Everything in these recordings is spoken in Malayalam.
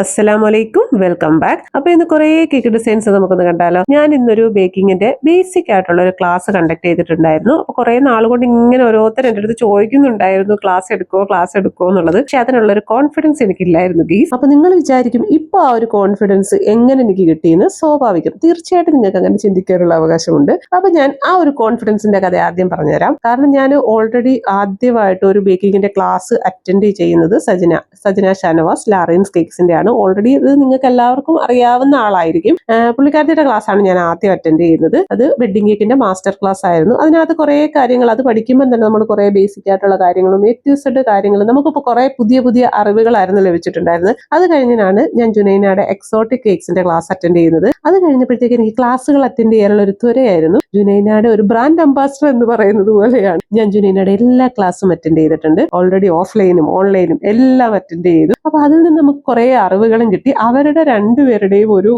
അസ്സലാമലൈക്കും, വെൽക്കം ബാക്ക്. അപ്പൊ ഇന്ന് കുറെ കേക്ക് ഡിസൈൻസ് നമുക്കൊന്ന് കണ്ടാലോ. ഞാൻ ഇന്നൊരു ബേക്കിങ്ങിന്റെ ബേസിക് ആയിട്ടുള്ള ഒരു ക്ലാസ് കണ്ടക്ട് ചെയ്തിട്ടുണ്ടായിരുന്നു. അപ്പൊ കുറെ നാളുകൊണ്ട് ഇങ്ങനെ ഓരോരുത്തർ എന്റെ അടുത്ത് ചോദിക്കുന്നുണ്ടായിരുന്നു ക്ലാസ് എടുക്കുമോ എന്നുള്ളത്. പക്ഷെ അതിനുള്ള ഒരു കോൺഫിഡൻസ് എനിക്കില്ലായിരുന്നു ഗീസ്. അപ്പൊ നിങ്ങൾ വിചാരിക്കും ഇപ്പൊ ആ ഒരു കോൺഫിഡൻസ് എങ്ങനെ എനിക്ക് കിട്ടിയെന്ന്. സ്വാഭാവികം, തീർച്ചയായിട്ടും നിങ്ങൾക്ക് അങ്ങനെ ചിന്തിക്കാനുള്ള അവകാശമുണ്ട്. അപ്പൊ ഞാൻ ആ ഒരു കോൺഫിഡൻസിന്റെ കഥ ആദ്യം പറഞ്ഞുതരാം. കാരണം ഞാൻ ഓൾറെഡി ആദ്യമായിട്ട് ഒരു ബേക്കിങ്ങിന്റെ ക്ലാസ് അറ്റൻഡ് ചെയ്യുന്നത് സജന ഷാനവാസ് ലാറിൻസ് കേക്സിന്റെ ആണ്. ഓൾറെഡി ഇത് നിങ്ങൾക്ക് എല്ലാവർക്കും അറിയാവുന്ന ആളായിരിക്കും. പുള്ളിക്കാരത്തിയുടെ ക്ലാസ് ആണ് ഞാൻ ആദ്യം അറ്റൻഡ് ചെയ്യുന്നത്. അത് വെഡിങ് കേക്കിന്റെ മാസ്റ്റർ ക്ലാസ് ആയിരുന്നു. അതിനകത്ത് കുറെ കാര്യങ്ങൾ അത് പഠിക്കുമ്പോൾ തന്നെ നമ്മൾ കുറെ ബേസിക് ആയിട്ടുള്ള കാര്യങ്ങളും വ്യത്യസ്ത കാര്യങ്ങളും നമുക്കിപ്പോൾ കുറെ പുതിയ പുതിയ അറിവുകളായിരുന്നു ലഭിച്ചിട്ടുണ്ടായിരുന്നത്. അത് കഴിഞ്ഞാണ് ഞാൻ ജുനൈനയുടെ എക്സോട്ടിക് കേക്സിന്റെ ക്ലാസ് അറ്റൻഡ് ചെയ്യുന്നത്. അത് കഴിഞ്ഞപ്പോഴത്തേക്ക് എനിക്ക് ക്ലാസ്സുകൾ അറ്റൻഡ് ചെയ്യാനുള്ള ഒരു ത്വരയായിരുന്നു. ജുനൈനയുടെ ഒരു ബ്രാൻഡ് അംബാസിഡർ എന്ന് പറയുന്നത് പോലെയാണ് ഞാൻ ജുനൈനയുടെ എല്ലാ ക്ലാസ്സും അറ്റൻഡ് ചെയ്തിട്ടുണ്ട്. ഓൾറെഡി ഓഫ്ലൈനും ഓൺലൈനും എല്ലാം അറ്റൻഡ് ചെയ്തു. അപ്പൊ അതിൽ നിന്ന് നമുക്ക് കുറെ അറിവുകളും കിട്ടി. അവരുടെ രണ്ടുപേരുടെയും ഒരു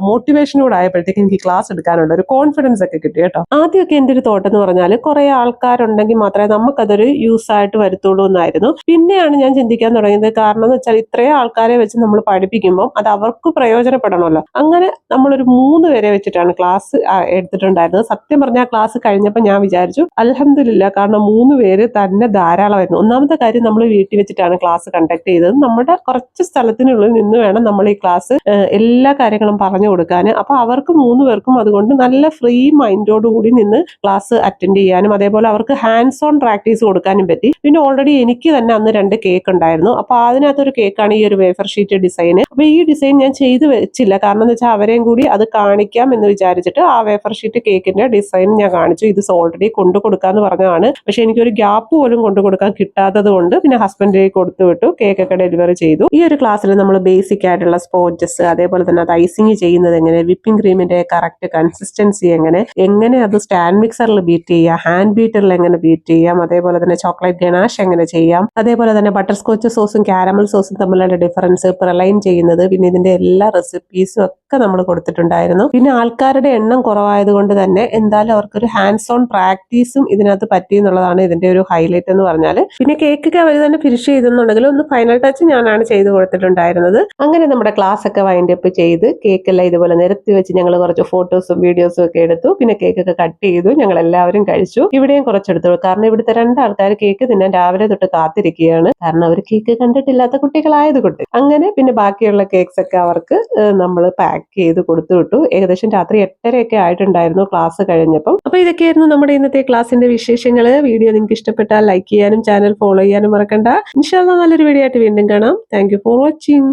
മോട്ടിവേഷൻ കൂടെ ആയപ്പോഴത്തേക്ക് എനിക്ക് ക്ലാസ് എടുക്കാനുള്ള ഒരു കോൺഫിഡൻസ് ഒക്കെ കിട്ടി കേട്ടോ. ആദ്യമൊക്കെ എന്റെ ഒരു തോട്ടം എന്ന് പറഞ്ഞാൽ കുറെ ആൾക്കാരുണ്ടെങ്കിൽ മാത്രമേ നമുക്കതൊരു യൂസ് ആയിട്ട് വരുത്തുള്ളൂ എന്നായിരുന്നു. പിന്നെയാണ് ഞാൻ ചിന്തിക്കാൻ തുടങ്ങിയത്. കാരണം എന്ന് വെച്ചാൽ ഇത്രയും ആൾക്കാരെ വെച്ച് നമ്മൾ പഠിപ്പിക്കുമ്പോൾ അത് അവർക്ക് പ്രയോജനപ്പെടണമല്ലോ. അങ്ങനെ നമ്മളൊരു 3 പേരെ വെച്ചിട്ടാണ് ക്ലാസ് എടുത്തിട്ടുണ്ടായിരുന്നത്. സത്യം പറഞ്ഞാൽ ക്ലാസ് കഴിഞ്ഞപ്പോൾ ഞാൻ വിചാരിച്ചു അൽഹംദുലില്ലാ, കാരണം 3 പേര് തന്നെ ധാരാളമായിരുന്നു. ഒന്നാമത്തെ കാര്യം, നമ്മൾ വീട്ടിൽ വെച്ചിട്ടാണ് ക്ലാസ് കണ്ടക്ട് ചെയ്തത്. നമ്മുടെ കുറച്ച് സ്ഥലത്തിനുള്ളിൽ നിന്ന് വേണം നമ്മൾ ഈ ക്ലാസ് എല്ലാ കാര്യങ്ങളും പറഞ്ഞു കൊടുക്കാൻ. അപ്പൊ അവർക്ക് 3 പേർക്കും അതുകൊണ്ട് നല്ല ഫ്രീ മൈൻഡോട് കൂടി നിന്ന് ക്ലാസ് അറ്റൻഡ് ചെയ്യാനും അതേപോലെ അവർക്ക് ഹാൻഡ്സ് ഓൺ പ്രാക്ടീസ് കൊടുക്കാനും പറ്റി. പിന്നെ ഓൾറെഡി എനിക്ക് തന്നെ അന്ന് 2 കേക്ക് ഉണ്ടായിരുന്നു. അപ്പൊ അതിനകത്തൊരു കേക്കാണ് ഈ ഒരു വേഫർ ഷീറ്റ് ഡിസൈൻ. അപ്പൊ ഈ ഡിസൈൻ ഞാൻ ചെയ്ത് വെച്ചില്ല. കാരണം എന്ന് വെച്ചാൽ അവരെയും കൂടി അത് കാണിക്കാം എന്ന് വിചാരിച്ചിട്ട് ആ വേഫർ ഷീറ്റ് കേക്കിന്റെ ഡിസൈൻ ഞാൻ കാണിച്ചു. ഇത് ഓൾറെഡി കൊണ്ടു കൊടുക്കാന്ന് പറഞ്ഞതാണ്. പക്ഷെ എനിക്കൊരു ഗ്യാപ്പ് പോലും കൊണ്ടു കൊടുക്കാൻ കിട്ടാത്തത് കൊണ്ട് പിന്നെ ഹസ്ബൻഡിലേക്ക് കൊടുത്തു വിട്ടു. കേക്കൊക്കെ ഡെലിവറി ചെയ്തു. ഈ ഒരു ക്ലാസ്സിൽ നമ്മൾ ബേസിക് ആയിട്ടുള്ള സ്പോഞ്ചസ്, അതേപോലെ തന്നെ അത് ഐസിങ് ചെയ്യുന്നത് എങ്ങനെ, വിപ്പിംഗ് ക്രീമിന്റെ കറക്റ്റ് കൺസിസ്റ്റൻസി എങ്ങനെ അത് സ്റ്റാൻഡ് മിക്സറിൽ ബീറ്റ് ചെയ്യാം, ഹാൻഡ് ബീറ്ററിൽ എങ്ങനെ ബീറ്റ് ചെയ്യാം, അതേപോലെ തന്നെ ചോക്ലേറ്റ് ഗനാഷ് എങ്ങനെ ചെയ്യാം, അതേപോലെ തന്നെ ബട്ടർ സ്കോച്ച് സോസും കാരമൽ സോസും തമ്മിലുള്ള ഡിഫറൻസ്, പ്രലൈൻ ചെയ്യുന്നത്, പിന്നെ ഇതിന്റെ എല്ലാ റെസിപ്പീസും ഒക്കെ നമ്മൾ കൊടുത്തിട്ടുണ്ടായിരുന്നു. പിന്നെ ആൾക്കാരുടെ എണ്ണം കുറവായത് കൊണ്ട് തന്നെ എന്തായാലും അവർക്കൊരു ഹാൻഡ്സ് ഓൺ പ്രാക്ടീസും ഇതിനകത്ത് പറ്റി എന്നുള്ളതാണ് ഇതിന്റെ ഒരു ഹൈലൈറ്റ് എന്ന് പറഞ്ഞാൽ. പിന്നെ കേക്കൊക്കെ അവർ തന്നെ ഫിനിഷ് ചെയ്തെന്നുണ്ടെങ്കിൽ ഒന്ന് ഫൈനൽ ടച്ച് ഞാനാണ് ചെയ്ത് കൊടുത്തിട്ടുണ്ടായിരുന്നത്. അങ്ങനെ നമ്മുടെ ക്ലാസ് ഒക്കെ വൈൻഡ് അപ്പ് ചെയ്ത് കേക്കെല്ലാം ഇതുപോലെ നിരത്തി വെച്ച് ഞങ്ങൾ കുറച്ച് ഫോട്ടോസും വീഡിയോസും ഒക്കെ എടുത്തു. പിന്നെ കേക്കൊക്കെ കട്ട് ചെയ്തു. ഞങ്ങൾ എല്ലാവരും കഴിച്ചു. ഇവിടെയും കുറച്ചെടുത്തു. കാരണം ഇവിടുത്തെ 2 ആൾക്കാർ കേക്ക് തിന്നാൻ രാവിലെ തൊട്ട് കാത്തിരിക്കുകയാണ്. കാരണം അവർ കേക്ക് കണ്ടിട്ടില്ലാത്ത കുട്ടികളായതുകൊണ്ട്. അങ്ങനെ പിന്നെ ബാക്കിയുള്ള കേക്ക്സ് ഒക്കെ അവർക്ക് നമ്മൾ പാക്ക് ചെയ്ത് കൊടുത്തു വിട്ടു. ഏകദേശം രാത്രി 8:30 ആയിട്ടുണ്ടായിരുന്നു ക്ലാസ് കഴിഞ്ഞപ്പം. അപ്പൊ ഇതൊക്കെയായിരുന്നു നമ്മുടെ ഇന്നത്തെ ക്ലാസിന്റെ വിശേഷങ്ങൾ. വീഡിയോ നിങ്ങൾക്ക് ഇഷ്ടപ്പെട്ടാൽ ലൈക്ക് ചെയ്യാനും ചാനൽ ഫോളോ ചെയ്യാനും മറക്കണ്ട. ഇൻഷാല്ലാ നല്ലൊരു വീഡിയോ ആയിട്ട് വീണ്ടും കാണാം. Thank you for watching.